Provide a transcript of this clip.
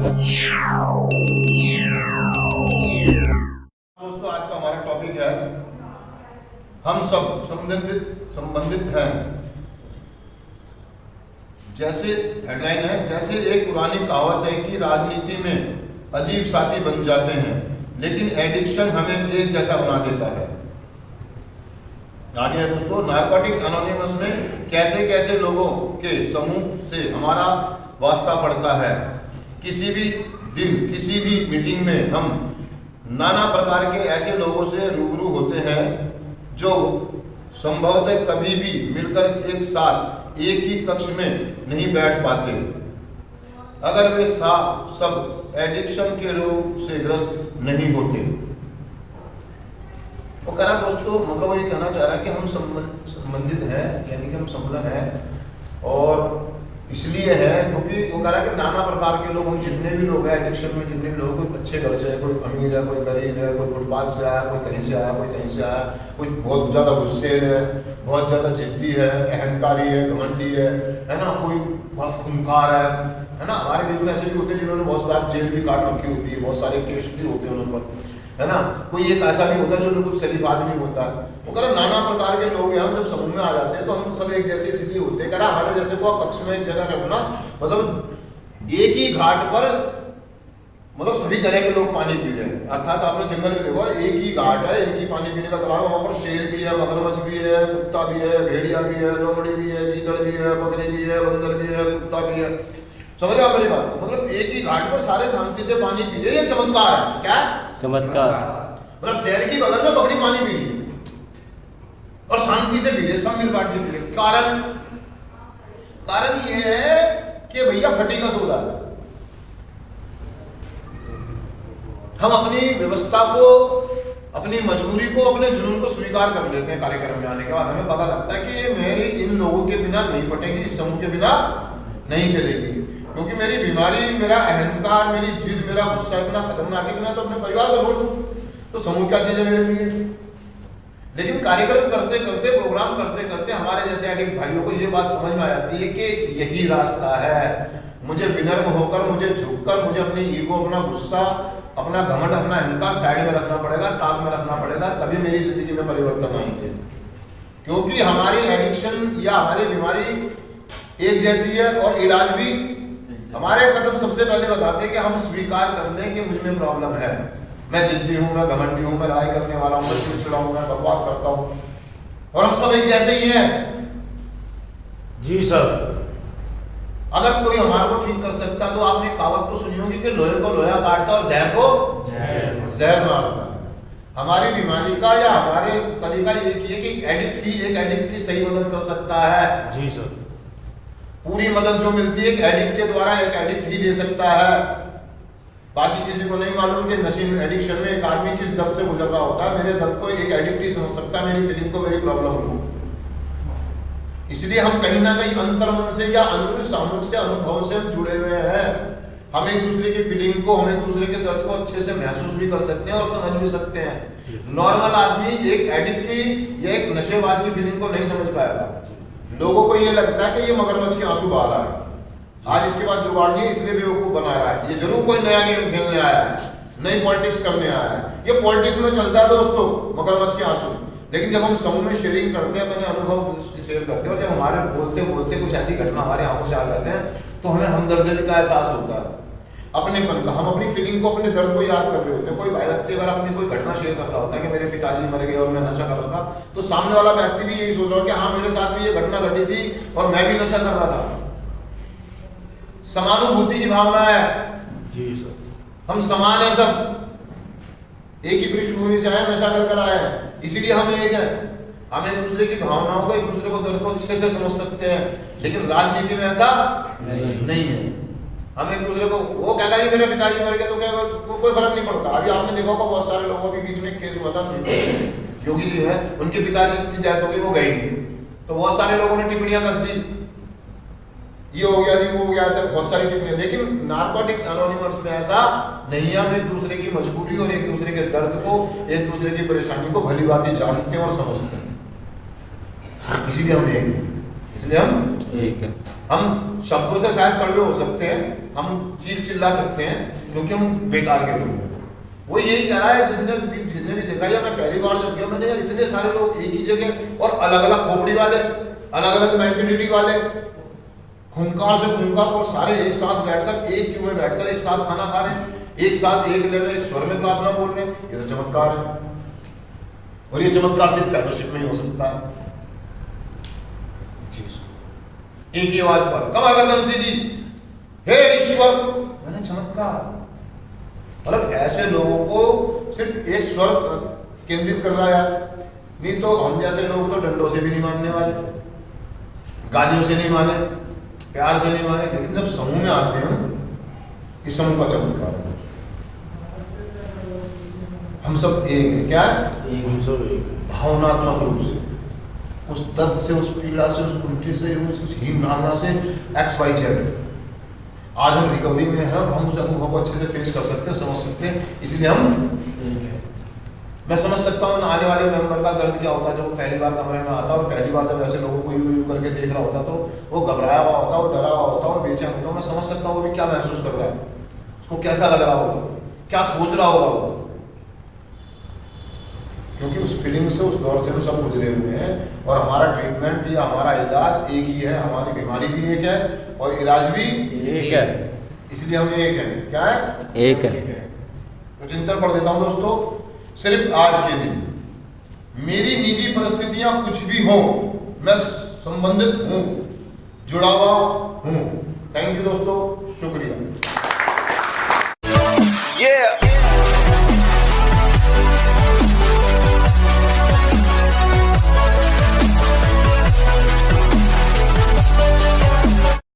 दोस्तों, आज का हमारा टॉपिक है हम सब संबंधित हैं। जैसे हेडलाइन है, जैसे एक पुरानी कहावत है कि राजनीति में अजीब साथी बन जाते हैं, लेकिन एडिक्शन हमें एक जैसा बना देता है। आगे है दोस्तों, नारकोटिक्स एनोनिमस में कैसे कैसे लोगों के समूह से हमारा वास्ता पड़ता है। किसी भी दिन किसी भी मीटिंग में हम नाना प्रकार के ऐसे लोगों से रूबरू होते हैं जो संभवतः कभी भी मिलकर एक साथ एक ही कक्ष में नहीं बैठ पाते, अगर वे सब एडिक्शन के रोग से ग्रस्त नहीं होते। वो कह रहा दोस्तों, मतलब वो ये कहना चाह रहा है कि हम संबंधित हैं, यानी कि हम सम्मिलन हैं, और इसलिए है क्योंकि वो कह रहा है कि नाना प्रकार के लोग, हम जितने भी लोग हैं एडिक्शन में, जितने भी लोग, कोई अच्छे घर से है, कोई अमीर है, कोई गरीब है, कोई फुटपाथ से आया, कोई कहीं से आया, कोई कहीं से आया, कोई बहुत ज़्यादा गुस्से है, बहुत ज़्यादा जिद्दी है, अहंकारी है, घमंडी है ना, कोई बहुत खूंखार है ना। हमारे बीच में ऐसे भी होते हैं जिन्होंने बहुत बार जेल भी काट रखी होती है, बहुत सारे केस भी होते हैं उन पर, है ना। कोई एक ऐसा भी होता है जो बिल्कुल शरीफ आदमी होता है। वो कह रहा नाना प्रकार के लोग हैं, हम जब समूह में आ जाते हैं तो हम सब एक जैसे इसलिए होते हैं। कह रहा हमारे जैसे को कक्ष में एक जगह रखना, मतलब एक ही घाट पर मतलब सभी तरह के लोग पानी पी रहे हैं। अर्थात आपने जंगल में देखा, एक ही घाट है, एक ही पानी पीने का तालाब, वहाँ पर शेर भी है, मगरमच्छ भी है, कुत्ता भी है, भेड़िया भी है, लोमड़ी भी है, गीदड़ भी है, बकरी भी है, बंदर भी है, कुत्ता भी है। समझ रहे आप मेरी बात? मतलब एक ही घाट पर सारे शांति से पानी पी रहे। ये चमत्कार है। क्या चमत्कार? मतलब शहर की बगल में बकरी पानी पी रही है और शांति से पी रहे, सब मिल बांट के पी रहे। कारण ये है कि भैया फटी का सौदा है। हम अपनी व्यवस्था को, अपनी मजबूरी को, अपने जुनून को स्वीकार कर लेते हैं। कार्यक्रम में आने के बाद हमें पता लगता है कि मेरी इन लोगों के बिना नहीं पटेगी, इस समूह के बिना नहीं चलेगी, क्योंकि मेरी बीमारी, मेरा अहंकार, मेरी जिद, मेरा गुस्सा इतना खतरनाक है कि मैं तो अपने परिवार को छोड़ दूं। तो समूह क्या चीज है मेरे लिए? लेकिन कार्यक्रम करते करते, प्रोग्राम करते करते हमारे जैसे एडिक्ट भाइयों को ये बात समझ में आ जाती है कि यही रास्ता है। मुझे विनम्र होकर, मुझे झुककर, मुझे अपनी ईगो, अपना गुस्सा, अपना घमंड, अपना अहंकार साइड में रखना पड़ेगा, ताक में रखना पड़ेगा, तभी मेरी जिंदगी में परिवर्तन आएंगे। क्योंकि हमारी एडिक्शन या हमारी बीमारी एक जैसी है और इलाज भी। हमारे कदम सबसे पहले बताते हैं कि हम स्वीकार कर लें कि मुझ में प्रॉब्लम है, मैं जिद्दी हूं, मैं घमंडी हूं, मैं लड़ाई करने वाला हूं, मैं चिड़चिड़ा हूं, मैं बकवास करता हूं, और हम सब एक जैसे ही हैं। जी सर। अगर कोई हमारे को ठीक कर सकता तो आपने कहावत तो सुनी होगी कि लोहे को लोहा काटता और जहर को जहर मारता। हमारी बीमारी का या हमारे तरीका ये है कि एक एडिक्ट की सही मदद कर सकता है। जी सर। पूरी मदद जो मिलती है एक एडिक्ट के द्वारा एक एडिक्ट ही दे सकता है। बाकी किसी को नहीं मालूम कि नशे में, एडिक्शन में एक आदमी किस दर्द से गुजर रहा होता है। मेरे दर्द को एक एडिक्ट ही समझ सकता है, मेरी फीलिंग को, मेरी प्रॉब्लम को। इसलिए हम कहीं ना कहीं अंतर्मन से या सामूहिक से, अनुभव से जुड़े हुए हैं। हम एक दूसरे की फीलिंग को, हम एक दूसरे के दर्द को अच्छे से महसूस भी कर सकते हैं और समझ भी सकते हैं। नॉर्मल आदमी एक एडिक्ट की या एक नशेबाज की फीलिंग को नहीं समझ पाएगा। लोगों को ये लगता है कि ये मगरमच्छ के आंसू बहा रहा है, आज इसके बाद जुगाड़ नहीं है, इसलिए बेवकूफ बना रहा है। ये जरूर कोई नया गेम खेलने आया है, नई पॉलिटिक्स करने आया है। ये पॉलिटिक्स में चलता है दोस्तों, मगरमच्छ के आंसू। लेकिन जब हम समूह में शेयरिंग करते हैं, अपने अनुभव शेयर करते हैं, और जब हमारे बोलते बोलते कुछ ऐसी घटना हमारे आंखों से आ जाते हैं, तो हमें हमदर्दी का एहसास होता है, अपनेपन का। हम अपनी फीलिंग को, अपने दर्द को याद कर रहे होते हैं। कोई भाई व्यक्ति अगर अपनी कोई घटना शेयर कर रहा होता है कि मेरे पिताजी मर गए और मैं नशा कर रहा था, तो सामने वाला व्यक्ति भी यही सोच रहा है कि हाँ, मेरे साथ भी ये घटना घटी थी और मैं भी नशा कर रहा था। समानुभूति की भावना है। जी सर। हम समान है, सब एक ही पृष्ठभूमि से आए, नशा कर आए हैं, इसीलिए हम एक हैं। हम एक दूसरे की भावनाओं को, एक दूसरे को दर्द को अच्छे से समझ सकते हैं। लेकिन राजनीति में ऐसा नहीं है। हम एक दूसरे को, वो कहता है मेरे पिताजी मर गए तो क्या, कोई फर्क नहीं पड़ता। अभी आपने देखा होगा बहुत सारे लोगों के बीच में केस हुआ था, योगी जी है, उनके पिताजी की डेथ हो गई, वो गई नहीं, तो बहुत सारे लोगों ने टिप्पणियां कस दी, ये हो गया जी, वो हो गया, ऐसे बहुत सारी टिप्पणियां। लेकिन नारकोटिक्स एनोनिमस में ऐसा नहीं है। हम एक दूसरे की मजबूरी और एक दूसरे के दर्द को, एक दूसरे की परेशानी को भली भांति जानते हैं और समझते हैं, इसीलिए हम एक। इसलिए हम एक है। हम शब्दों से शायद कड़वे हो सकते हैं, हम चीख चिल्ला सकते हैं क्योंकि हम बेकार के लोग हैं। वो यही कह रहा है जिसने भी देखा, या मैं पहली बार जब गया मैंने, यार इतने सारे लोग एक ही जगह और अलग अलग खोपड़ी वाले, अलग अलग मेंटेलिटी वाले, खूंखार से खूंखार, और सारे एक साथ बैठकर एक क्यों में बैठकर एक साथ खाना खा रहे हैं, एक साथ एक लेवल एक स्वर में प्रार्थना बोल रहे हैं। ये तो चमत्कार है, और ये चमत्कार सिर्फ फेलोशिप में ही हो सकता है। एक ही आवाज पर कमा गर्दन सीधी, हे ईश्वर, मैंने चमत्कार। मतलब ऐसे लोगों को सिर्फ एक स्वर केंद्रित कर रहा है यार। नहीं तो हम जैसे लोग तो डंडों से भी नहीं मानने वाले, गालियों से नहीं माने, प्यार से नहीं माने, लेकिन जब समूह में आते हैं इस समूह का चमत्कार है। हम सब एक हैं, क्या है? हम सब एक। भावनात्मक रूप से उस दर्द से, उस पीड़ा से, उस उल्टी से, उस हीन भावना से XYZ। आज हम रिकवरी में हैं, हम उस अनुभव को अच्छे से फेस कर सकते हैं, समझ सकते हैं, इसलिए हम मैं समझ सकता हूँ आने वाले मेंबर का दर्द क्या होता है जब वो पहली बार कमरे में आता है और पहली बार जब ऐसे लोगों को यूं करके देख रहा होता तो वो घबराया हुआ होता, वो डरा हुआ होता, वो बेचैन होता। मैं समझ सकता हूँ वो भी क्या महसूस कर रहा है, उसको कैसा लग रहा होगा, क्या सोच रहा होगा वो, क्योंकि उस फीलिंग से, उस दौर से हम सब गुजरे हुए हैं। और हमारा ट्रीटमेंट या हमारा इलाज एक ही है, हमारी बीमारी भी एक है और इलाज भी एक है, इसलिए हम एक हैं। क्या है? एक है। तो चिंतन पढ़ देता हूँ दोस्तों। सिर्फ आज के दिन मेरी निजी परिस्थितियां कुछ भी हो, मैं संबंधित हूँ, जुड़ा हुआ हूँ। थैंक यू दोस्तों, शुक्रिया।